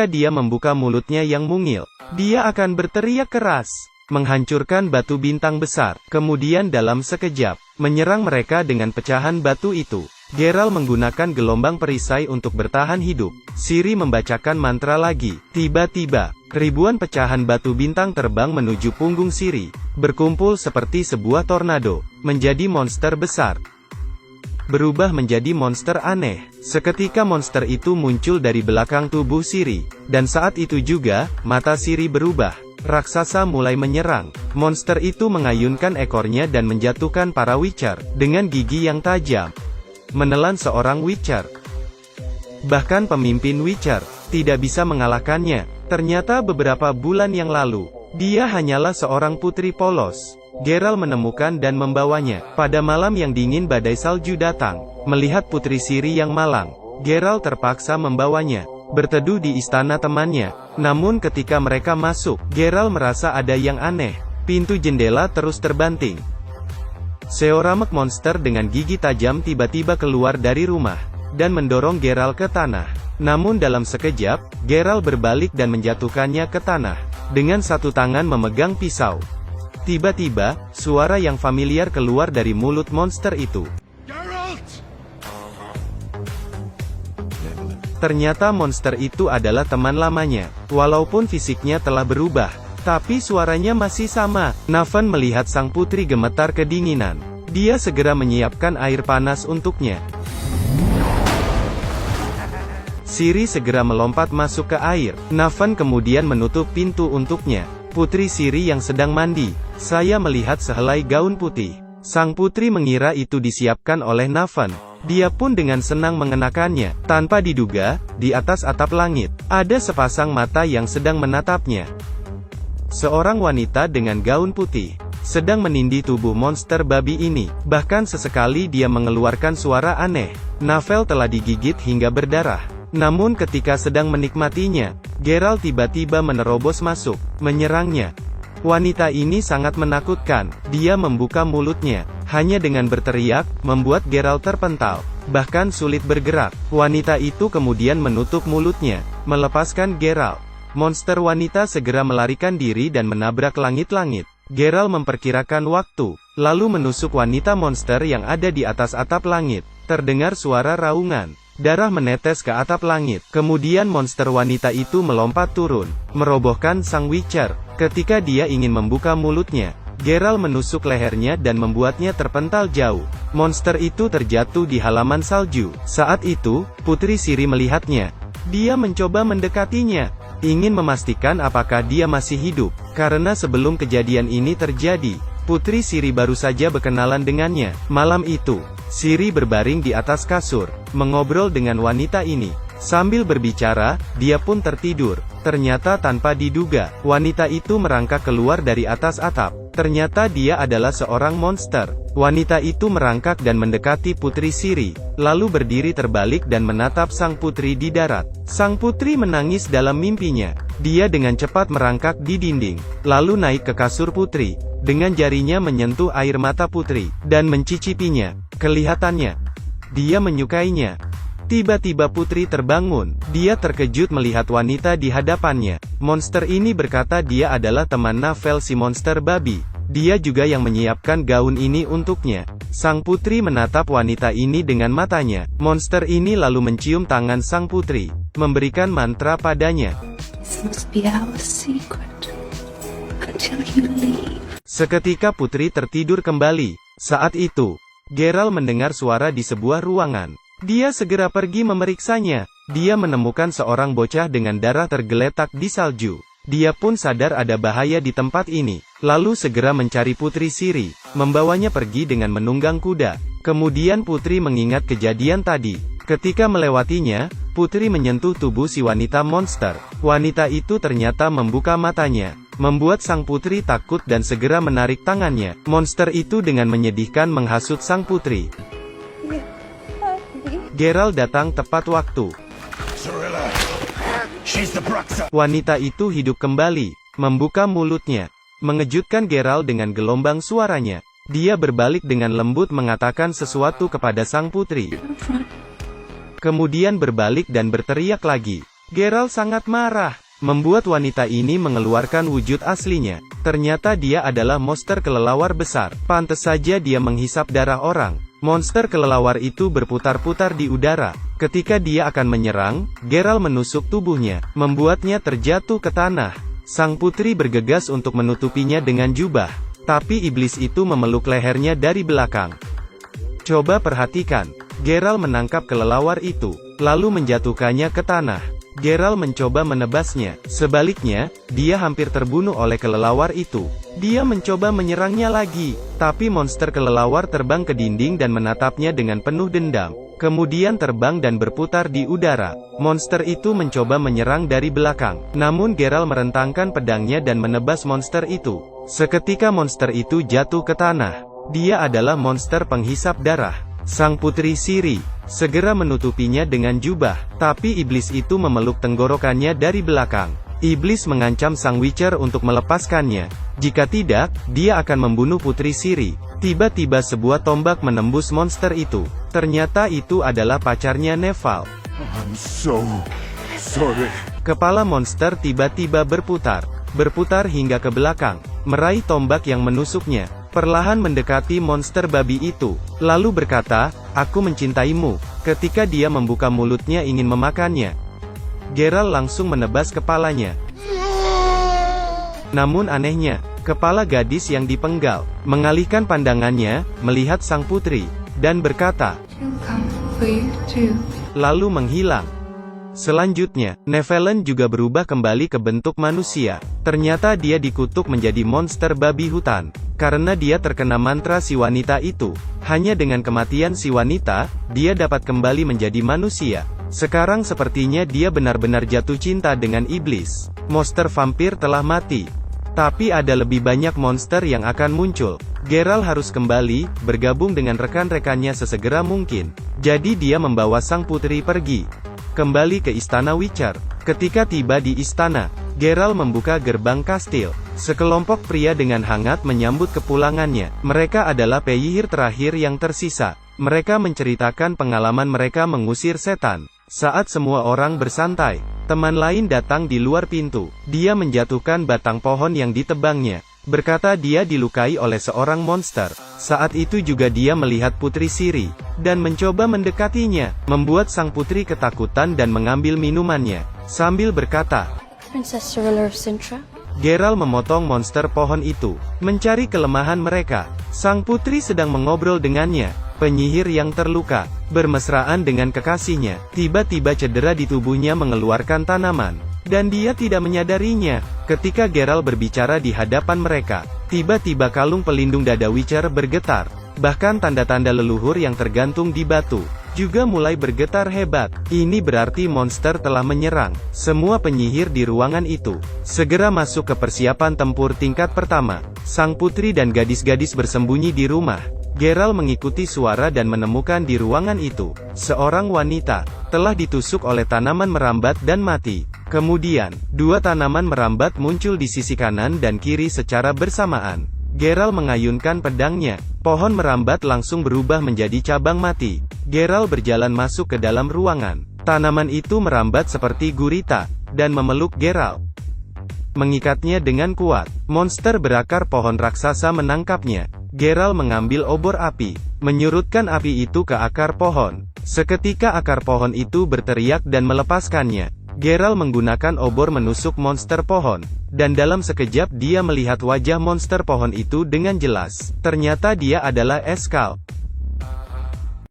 dia membuka mulutnya yang mungil, dia akan berteriak keras, menghancurkan batu bintang besar, kemudian dalam sekejap, menyerang mereka dengan pecahan batu itu. Geralt menggunakan gelombang perisai untuk bertahan hidup. Ciri membacakan mantra lagi. Tiba-tiba, ribuan pecahan batu bintang terbang menuju punggung Ciri, berkumpul seperti sebuah tornado, menjadi monster besar. Berubah menjadi monster aneh. Seketika monster itu muncul dari belakang tubuh Ciri, dan saat itu juga, mata Ciri berubah. Raksasa mulai menyerang. Monster itu mengayunkan ekornya dan menjatuhkan para Witcher, dengan gigi yang tajam. Menelan seorang Witcher. Bahkan pemimpin Witcher, tidak bisa mengalahkannya. Ternyata beberapa bulan yang lalu, dia hanyalah seorang putri polos. Geralt menemukan dan membawanya. Pada malam yang dingin badai salju datang. Melihat putri Ciri yang malang, Geralt terpaksa membawanya berteduh di istana temannya. Namun ketika mereka masuk, Geralt merasa ada yang aneh. Pintu jendela terus terbanting. Seoramek monster dengan gigi tajam tiba-tiba keluar dari rumah, dan mendorong Geralt ke tanah. Namun dalam sekejap, Geralt berbalik dan menjatuhkannya ke tanah, dengan satu tangan memegang pisau. Tiba-tiba, suara yang familiar keluar dari mulut monster itu. Ternyata monster itu adalah teman lamanya. Walaupun fisiknya telah berubah, tapi suaranya masih sama. Navan melihat sang putri gemetar kedinginan. Dia segera menyiapkan air panas untuknya. Ciri segera melompat masuk ke air. Navan kemudian menutup pintu untuknya. Putri Ciri yang sedang mandi. Saya melihat sehelai gaun putih. Sang putri mengira itu disiapkan oleh Navan. Dia pun dengan senang mengenakannya. Tanpa diduga, di atas atap langit, ada sepasang mata yang sedang menatapnya. Seorang wanita dengan gaun putih, sedang menindih tubuh monster babi ini. Bahkan sesekali dia mengeluarkan suara aneh. Navel telah digigit hingga berdarah. Namun ketika sedang menikmatinya, Geralt tiba-tiba menerobos masuk, menyerangnya. Wanita ini sangat menakutkan. Dia membuka mulutnya. Hanya dengan berteriak, membuat Geralt terpental. Bahkan sulit bergerak. Wanita itu kemudian menutup mulutnya, melepaskan Geralt. Monster wanita segera melarikan diri dan menabrak langit-langit. Geralt memperkirakan waktu, lalu menusuk wanita monster yang ada di atas atap langit. Terdengar suara raungan. Darah menetes ke atap langit. Kemudian monster wanita itu melompat turun, merobohkan sang Witcher. Ketika dia ingin membuka mulutnya, Geralt menusuk lehernya dan membuatnya terpental jauh. Monster itu terjatuh di halaman salju. Saat itu, Putri Ciri melihatnya. Dia mencoba mendekatinya, ingin memastikan apakah dia masih hidup. Karena sebelum kejadian ini terjadi, Putri Ciri baru saja berkenalan dengannya. Malam itu, Ciri berbaring di atas kasur, mengobrol dengan wanita ini. Sambil berbicara, dia pun tertidur. Ternyata tanpa diduga, wanita itu merangkak keluar dari atas atap. Ternyata dia adalah seorang monster. Wanita itu merangkak dan mendekati Putri Ciri, lalu berdiri terbalik dan menatap sang putri di darat. Sang putri menangis dalam mimpinya. Dia dengan cepat merangkak di dinding, lalu naik ke kasur putri. Dengan jarinya menyentuh air mata putri, dan mencicipinya. Kelihatannya, dia menyukainya. Tiba-tiba putri terbangun. Dia terkejut melihat wanita di hadapannya. Monster ini berkata dia adalah teman Navel si monster babi. Dia juga yang menyiapkan gaun ini untuknya. Sang putri menatap wanita ini dengan matanya. Monster ini lalu mencium tangan sang putri, memberikan mantra padanya. This must be our secret until you leave. Seketika putri tertidur kembali. Saat itu, Geralt mendengar suara di sebuah ruangan. Dia segera pergi memeriksanya. Dia menemukan seorang bocah dengan darah tergeletak di salju. Dia pun sadar ada bahaya di tempat ini. Lalu segera mencari Putri Ciri, membawanya pergi dengan menunggang kuda. Kemudian Putri mengingat kejadian tadi. Ketika melewatinya, Putri menyentuh tubuh si wanita monster. Wanita itu ternyata membuka matanya, membuat sang putri takut dan segera menarik tangannya. Monster itu dengan menyedihkan menghasut sang putri. Geralt datang tepat waktu. Wanita itu hidup kembali, membuka mulutnya, mengejutkan Geralt dengan gelombang suaranya. Dia berbalik dengan lembut mengatakan sesuatu kepada sang putri. Kemudian berbalik dan berteriak lagi. Geralt sangat marah, membuat wanita ini mengeluarkan wujud aslinya. Ternyata dia adalah monster kelelawar besar. Pantes saja dia menghisap darah orang. Monster kelelawar itu berputar-putar di udara. Ketika dia akan menyerang, Geralt menusuk tubuhnya, membuatnya terjatuh ke tanah. Sang putri bergegas untuk menutupinya dengan jubah, tapi iblis itu memeluk lehernya dari belakang. Coba perhatikan, Geralt menangkap kelelawar itu, lalu menjatuhkannya ke tanah. Geralt mencoba menebasnya. Sebaliknya, dia hampir terbunuh oleh kelelawar itu. Dia mencoba menyerangnya lagi, tapi monster kelelawar terbang ke dinding dan menatapnya dengan penuh dendam. Kemudian terbang dan berputar di udara. Monster itu mencoba menyerang dari belakang. Namun Geralt merentangkan pedangnya dan menebas monster itu. Seketika monster itu jatuh ke tanah. Dia adalah monster penghisap darah. Sang putri Ciri segera menutupinya dengan jubah, tapi iblis itu memeluk tenggorokannya dari belakang. Iblis mengancam sang Witcher untuk melepaskannya. Jika tidak, dia akan membunuh putri Ciri. Tiba-tiba sebuah tombak menembus monster itu. Ternyata itu adalah pacarnya Neval. I'm so sorry. Kepala monster tiba-tiba berputar hingga ke belakang, meraih tombak yang menusuknya. Perlahan mendekati monster babi itu, lalu berkata, "Aku mencintaimu." Ketika dia membuka mulutnya ingin memakannya, Geralt langsung menebas kepalanya. Namun anehnya, kepala gadis yang dipenggal, mengalihkan pandangannya, melihat sang putri, dan berkata, She'll come for you too. lalu menghilang. Selanjutnya, Nephelen juga berubah kembali ke bentuk manusia. Ternyata dia dikutuk menjadi monster babi hutan. Karena dia terkena mantra si wanita itu. Hanya dengan kematian si wanita, dia dapat kembali menjadi manusia. Sekarang sepertinya dia benar-benar jatuh cinta dengan iblis. Monster vampir telah mati. Tapi ada lebih banyak monster yang akan muncul. Geralt harus kembali, bergabung dengan rekan-rekannya sesegera mungkin. Jadi dia membawa sang putri pergi kembali ke istana Witcher. Ketika tiba di istana, Geralt membuka gerbang kastil. Sekelompok pria dengan hangat menyambut kepulangannya. Mereka adalah penyihir terakhir yang tersisa. Mereka menceritakan pengalaman mereka mengusir setan. Saat semua orang bersantai, teman lain datang di luar pintu. Dia menjatuhkan batang pohon yang ditebangnya. Berkata dia dilukai oleh seorang monster. Saat itu juga dia melihat putri Ciri, dan mencoba mendekatinya, membuat sang putri ketakutan dan mengambil minumannya, sambil berkata, Princess Cirilla of Sintra? Geralt memotong monster pohon itu, mencari kelemahan mereka. Sang putri sedang mengobrol dengannya. Penyihir yang terluka, bermesraan dengan kekasihnya, tiba-tiba cedera di tubuhnya mengeluarkan tanaman. Dan dia tidak menyadarinya. Ketika Geralt berbicara di hadapan mereka, tiba-tiba kalung pelindung dada Witcher bergetar. Bahkan tanda-tanda leluhur yang tergantung di batu juga mulai bergetar hebat. Ini berarti monster telah menyerang. Semua penyihir di ruangan itu segera masuk ke persiapan tempur tingkat pertama. Sang putri dan gadis-gadis bersembunyi di rumah. Geralt mengikuti suara dan menemukan di ruangan itu seorang wanita telah ditusuk oleh tanaman merambat dan mati. Kemudian, dua tanaman merambat muncul di sisi kanan dan kiri secara bersamaan. Geralt mengayunkan pedangnya. Pohon merambat langsung berubah menjadi cabang mati. Geralt berjalan masuk ke dalam ruangan. Tanaman itu merambat seperti gurita dan memeluk Geralt, mengikatnya dengan kuat. Monster berakar pohon raksasa menangkapnya. Geralt mengambil obor api, menyurutkan api itu ke akar pohon. Seketika akar pohon itu berteriak dan melepaskannya. Geralt menggunakan obor menusuk monster pohon, dan dalam sekejap dia melihat wajah monster pohon itu dengan jelas. Ternyata dia adalah Escald.